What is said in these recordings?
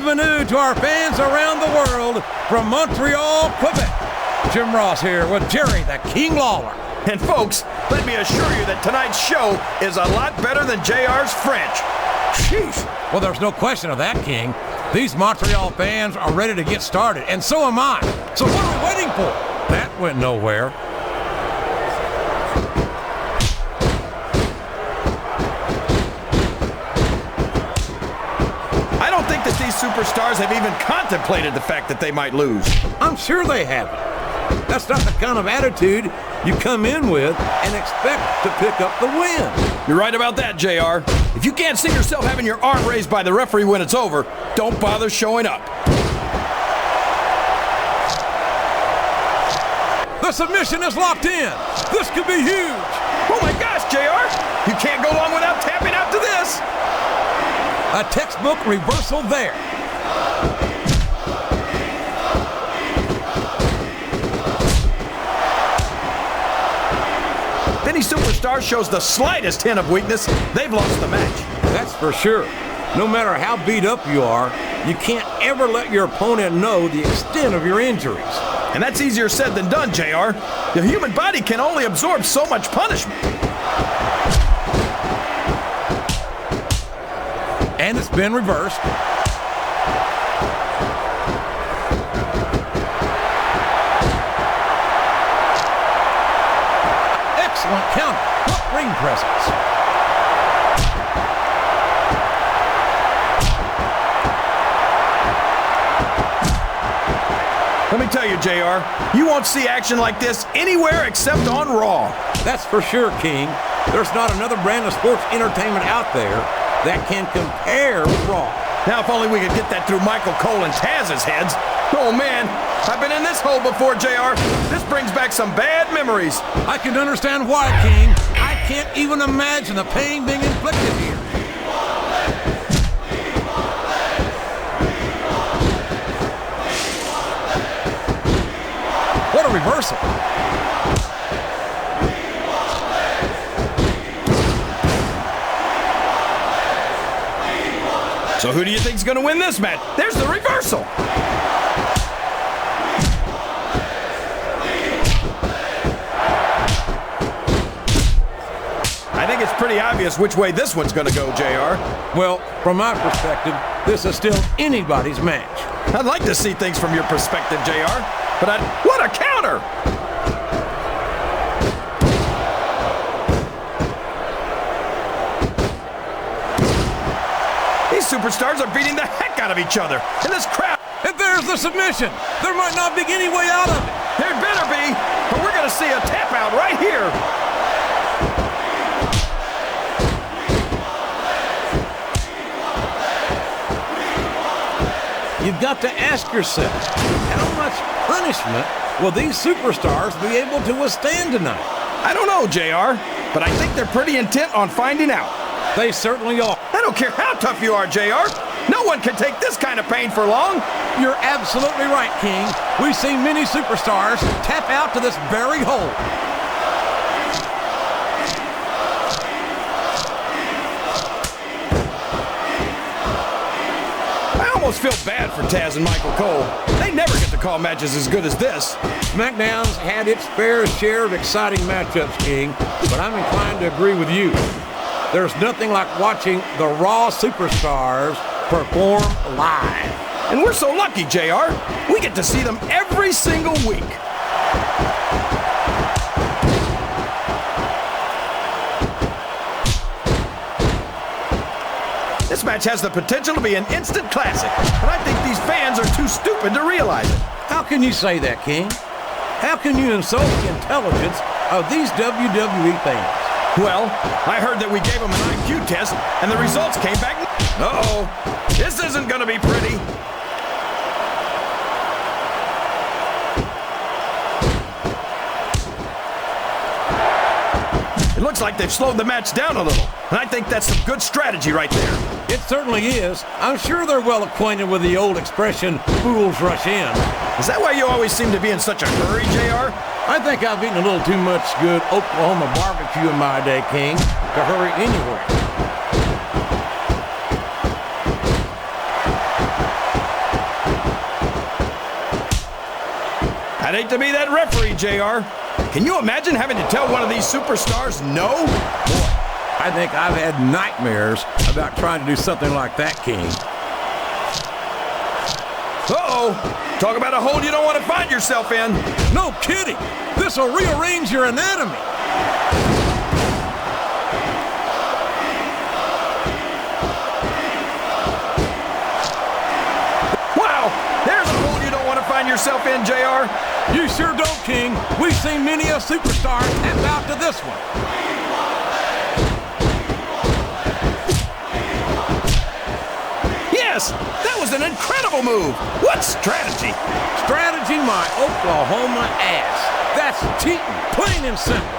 Bienvenue to our fans around the world from Montreal, Quebec. Jim Ross here with Jerry the King Lawler. And folks, let me assure you that tonight's show is a lot better than JR's French. Sheesh. Well, there's no question of that, King. These Montreal fans are ready to get started, and so am I. So what are we waiting for? That went nowhere. I don't think that these superstars have even contemplated the fact that they might lose. I'm sure they haven't. That's not the kind of attitude you come in with and expect to pick up the win. You're right about that, JR. If you can't see yourself having your arm raised by the referee when it's over, don't bother showing up. The submission is locked in. This could be huge. Oh my gosh, JR! You can't go long without tapping out to this. A textbook reversal there. If any superstar shows the slightest hint of weakness, they've lost the match. That's For sure. No matter how beat up you are, you can't ever let your opponent know the extent of your injuries. And that's easier said than done, JR. The human body can only absorb so much punishment. And it's been reversed. Excellent counter. What ring presence. Let me tell you, JR, you won't see action like this anywhere except on Raw. That's for sure, King. There's not another brand of sports entertainment out there that can compare with Raw. Now, if only we could get that through Michael Cole and Taz's heads. Oh, man, I've been in this hole before, JR. This brings back some bad memories. I can understand why, King. I can't even imagine the pain being inflicted here. What a reversal. So who do you think's going to win this match? There's the reversal. I think it's pretty obvious which way this one's going to go, JR. Well, from my perspective, this is still anybody's match. I'd like to see things from your perspective, JR. But what a counter! These superstars are beating the heck out of each other. And this crowd... And there's the submission. There might not be any way out of it. There better be, but we're going to see a tap out right here. You've got to ask yourself, how much punishment will these superstars be able to withstand tonight? I don't know, JR, but I think they're pretty intent on finding out. They certainly are. I don't care how tough you are, JR. No one can take this kind of pain for long. You're absolutely right, King. We've seen many superstars tap out to this very hole. I almost feel bad for Taz and Michael Cole. They never get to call matches as good as this. SmackDown's had its fair share of exciting matchups, King, but I'm inclined to agree with you. There's nothing like watching the Raw superstars perform live. And we're so lucky, JR. We get to see them every single week. This match has the potential to be an instant classic, but I think these fans are too stupid to realize it. How can you say that, King? How can you insult the intelligence of these WWE fans? Well, I heard that we gave them an IQ test, and the results came back. Uh-oh, this isn't going to be pretty. It looks like they've slowed the match down a little, and I think that's some good strategy right there. It certainly is. I'm sure they're well acquainted with the old expression, fools rush in. Is that why you always seem to be in such a hurry, JR? I think I've eaten a little too much good Oklahoma barbecue in my day, King, to hurry anywhere. I'd hate to be that referee, JR. Can you imagine having to tell one of these superstars no? Boy, I think I've had nightmares about trying to do something like that, King. Uh-oh. Talk about a hole you don't want to find yourself in. No kidding. This will rearrange your anatomy. Wow. There's a hole you don't want to find yourself in, JR. You sure don't, King. We've seen many a superstar tap out to this one. Yes, that was an incredible move. What strategy? Strategy, my Oklahoma ass. That's cheating, plain and simple.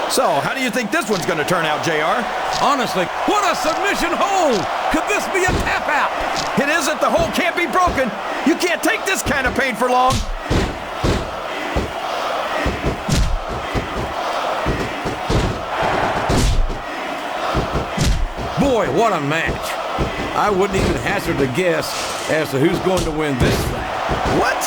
So, how do you think this one's going to turn out, JR? Honestly, what a submission hold! Could this be a tap out? It isn't. The hole can't be broken. You can't take this kind of pain for long. Boy, what a match. I wouldn't even hazard a guess as to who's going to win this thing. What?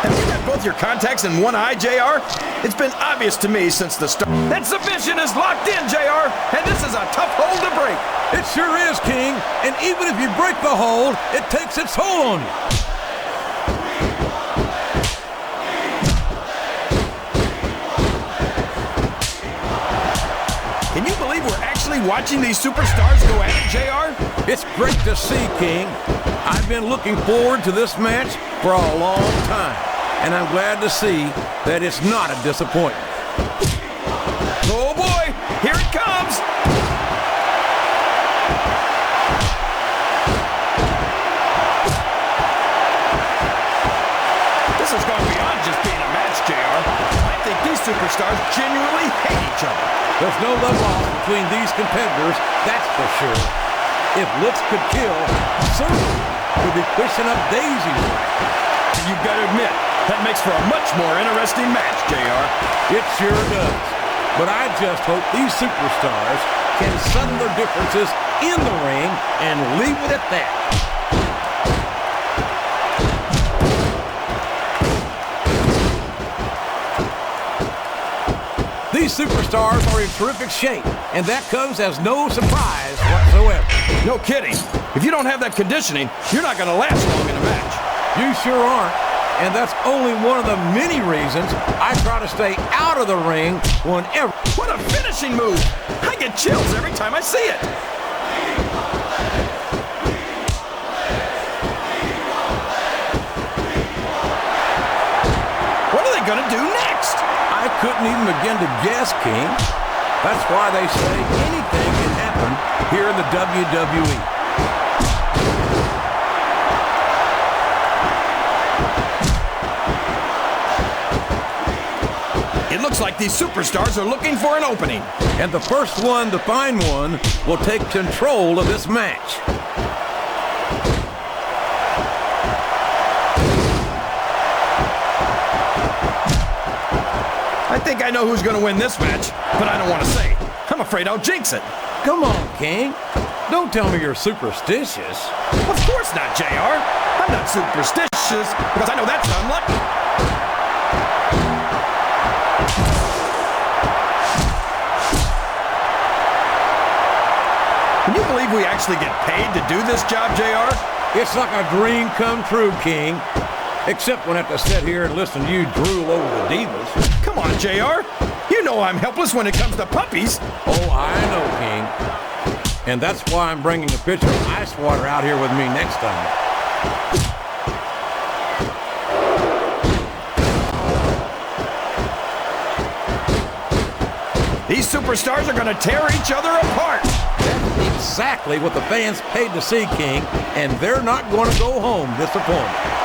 Have you got both your contacts in one eye, JR? It's been obvious to me since the start. That submission is locked in, JR, and this is a tough hold to break. It sure is, King. And even if you break the hold, it takes its toll on you. Can you believe we're actually watching these superstars go at it, JR? It's great to see, King. I've been looking forward to this match for a long time, and I'm glad to see that it's not a disappointment. Oh boy, here it comes! This has gone beyond just being a match, JR. I think these superstars genuinely hate each other. There's no love lost between these competitors, that's for sure. If looks could kill, certainly could be pushing up daisies. And you've got to admit, that makes for a much more interesting match, JR. It sure does. But I just hope these superstars can settle their differences in the ring and leave it at that. These superstars are in terrific shape, and that comes as no surprise whatsoever. No kidding. If you don't have that conditioning, you're not going to last long in a match. You sure aren't, and that's only one of the many reasons I try to stay out of the ring whenever. What a finishing move! I get chills every time I see it. What are they going to do next? I couldn't even begin to guess, King. That's why they say anything can happen here in the WWE. It looks like these superstars are looking for an opening. And the first one to find one will take control of this match. I think I know who's going to win this match, but I don't want to say. I'm afraid I'll jinx it. Come on, King. Don't tell me you're superstitious. Of course not, JR. I'm not superstitious because I know that's unlucky. Can you believe we actually get paid to do this job, JR? It's like a dream come true, King. Except when I have to sit here and listen to you drool over the divas. Come on, JR. You know I'm helpless when it comes to puppies. Oh, I know, King. And that's why I'm bringing a pitcher of ice water out here with me next time. These superstars are going to tear each other apart. That's exactly what the fans paid to see, King, and they're not going to go home disappointed.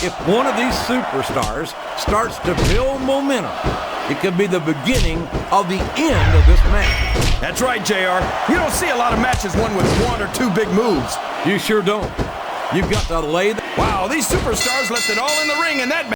If one of these superstars starts to build momentum, it could be the beginning of the end of this match. That's right, JR. You don't see a lot of matches won with one or two big moves. You sure don't. You've got to lay the... Wow, these superstars left it all in the ring in that match.